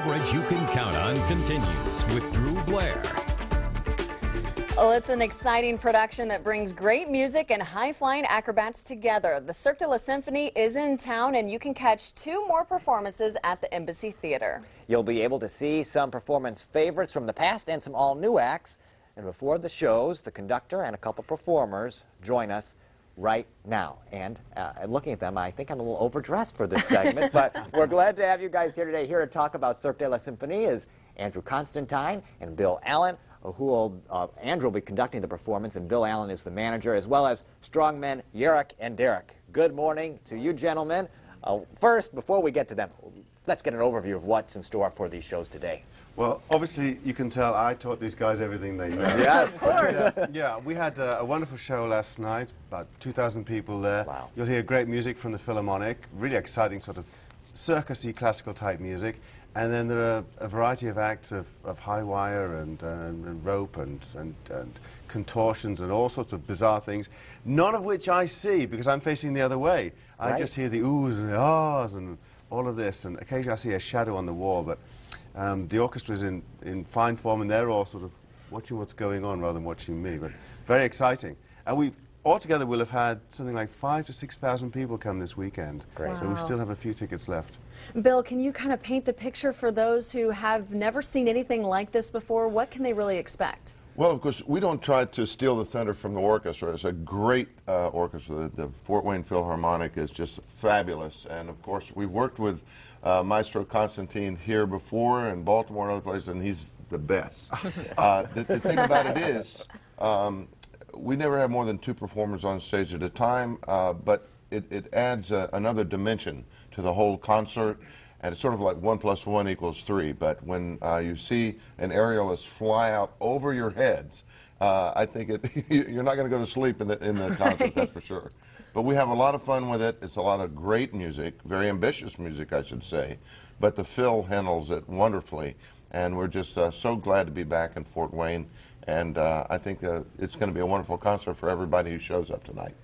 coverage you can count on continues with Drew Blair. Well, it's an exciting production that brings great music and high-flying acrobats together. The Cirque de la Symphonie is in town, and you can catch 2 more performances at the Embassy Theater. You'll be able to see some performance favorites from the past and some all-new acts. And before the shows, the conductor and a couple performers join us right now. And looking at them, I think I'm a little overdressed for this segment, but we're glad to have you guys here today. Here to talk about Cirque de la Symphonie is Andrew Constantine and Bill Allen, Andrew will be conducting the performance, and Bill Allen is the manager, as well as strongmen Yerrick and Derek. Good morning to you gentlemen. First, before we get to them, let's get an overview of what's in store for these shows today. Well, obviously, you can tell I taught these guys everything they know. Yes, of course. Yeah, we had a wonderful show last night, about 2,000 people there. Wow. You'll hear great music from the Philharmonic, really exciting sort of circus-y classical type music. And then there are a variety of acts of high wire and rope and contortions and all sorts of bizarre things, none of which I see because I'm facing the other way. I just hear the oohs and the ahs and all of this, and occasionally I see a shadow on the wall, but the orchestra is in fine form, and they're all sort of watching what's going on rather than watching me, but very exciting. And altogether we'll have had something like 5,000 to 6,000 people come this weekend. Great. So we still have a few tickets left. Bill, can you kind of paint the picture for those who have never seen anything like this before? What can they really expect? Well, of course, we don't try to steal the thunder from the orchestra. It's a great orchestra. The Fort Wayne Philharmonic is just fabulous. And, of course, we've worked with Maestro Constantine here before in Baltimore and other places, and he's the best. The thing about it is, we never have more than 2 performers on stage at a time, but it adds another dimension to the whole concert, and it's sort of like 1 + 1 = 3. But when you see an aerialist fly out over your heads, I think you're not going to go to sleep in the concert, that's for sure. But we have a lot of fun with it. It's a lot of great music, very ambitious music, I should say. But the Phil handles it wonderfully, and we're just so glad to be back in Fort Wayne. And I think it's going to be a wonderful concert for everybody who shows up tonight.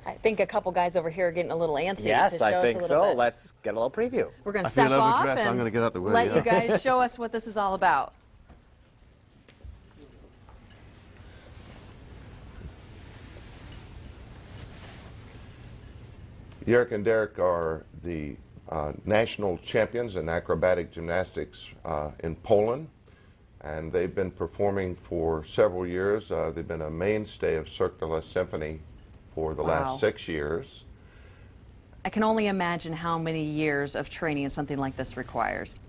I think a couple guys over here are getting a little antsy. Yes, to show I think us a little so. bit. Let's get a little preview. We're going to step off and I'm going to get out the way, let you guys show us what this is all about. Yerrick and Derek are the national champions in acrobatic gymnastics in Poland, and they've been performing for several years. They've been a mainstay of Cirque de la Symphonie for the last 6 years. I can only imagine how many years of training something like this requires.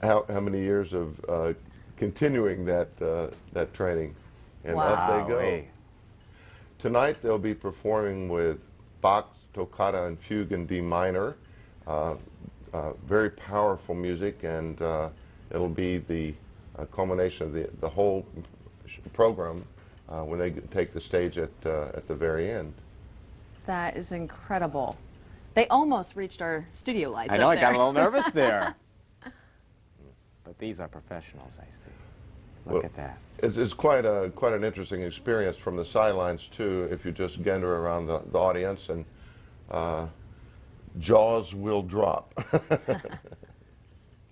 How many years of continuing that training, and up they go. Hey. Tonight they'll be performing with Bach's Toccata and Fugue in D minor. Very powerful music, and it'll be the culmination of the whole program when they take the stage at the very end. That is incredible. They almost reached our studio lights. I know, up I there. got a little nervous there. But these are professionals, I see. Look at that. It's quite an interesting experience from the sidelines too. If you just gander around the audience, and jaws will drop.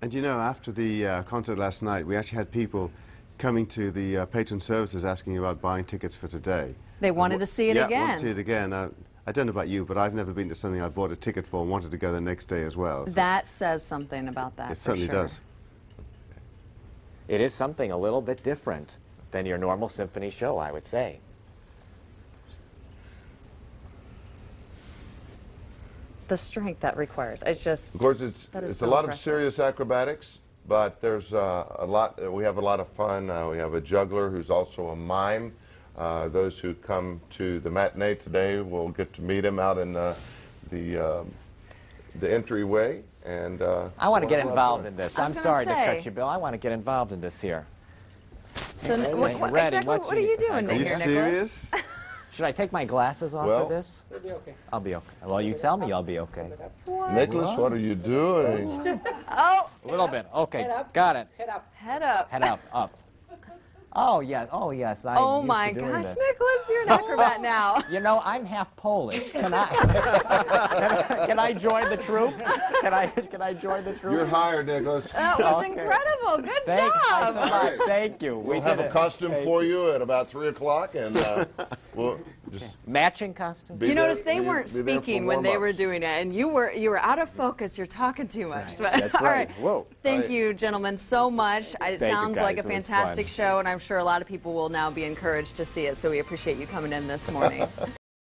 And you know, after the concert last night, we actually had people coming to the patron services asking about buying tickets for today. They wanted to see it again. Yeah, wanted to see it again. I don't know about you, but I've never been to something I bought a ticket for and wanted to go the next day as well. So That says something about that. it certainly does. It is something a little bit different than your normal symphony show, I would say. The strength that requires. It's just. Of course, that is it's so a lot impressive. of serious acrobatics, but there's a lot. We have a lot of fun. We have a juggler who's also a mime. Those who come to the matinee today will get to meet him out in the entryway. And I want to get involved in this. I I'm was sorry to gonna say. cut you, Bill. I want to get involved in this here. So Ready, exactly what are you doing Are you here, Nicholas? serious? Should I take my glasses off Well, for this? You'll be okay. I'll be okay. Well, you tell me I'll be okay. Nicholas, what are you doing? Oh, A little bit. Okay, Head up. got it. Head up. head up. Head up, up. Oh, yes. Oh, yes. I'm Oh used my to doing gosh, this. Nicholas, you're an acrobat now. You know, I'm half Polish. Can I, can I join the troupe? Can I join the troupe? You're hired, Nicholas. That was Okay. incredible. Good Thank you job. so much. Thank you. We'll have a costume for you at about 3 o'clock, and we'll just Matching costume? be You there- notice they be- weren't be there for speaking when they were warm-ups. doing it, and you were out of focus. You're talking too much. But, That's all right. right. Whoa. Thank Right. you, gentlemen, so much. It you, sounds like a guys. It was fantastic fun. show, and I'm sure a lot of people will now be encouraged to see it. So we appreciate you coming in this morning.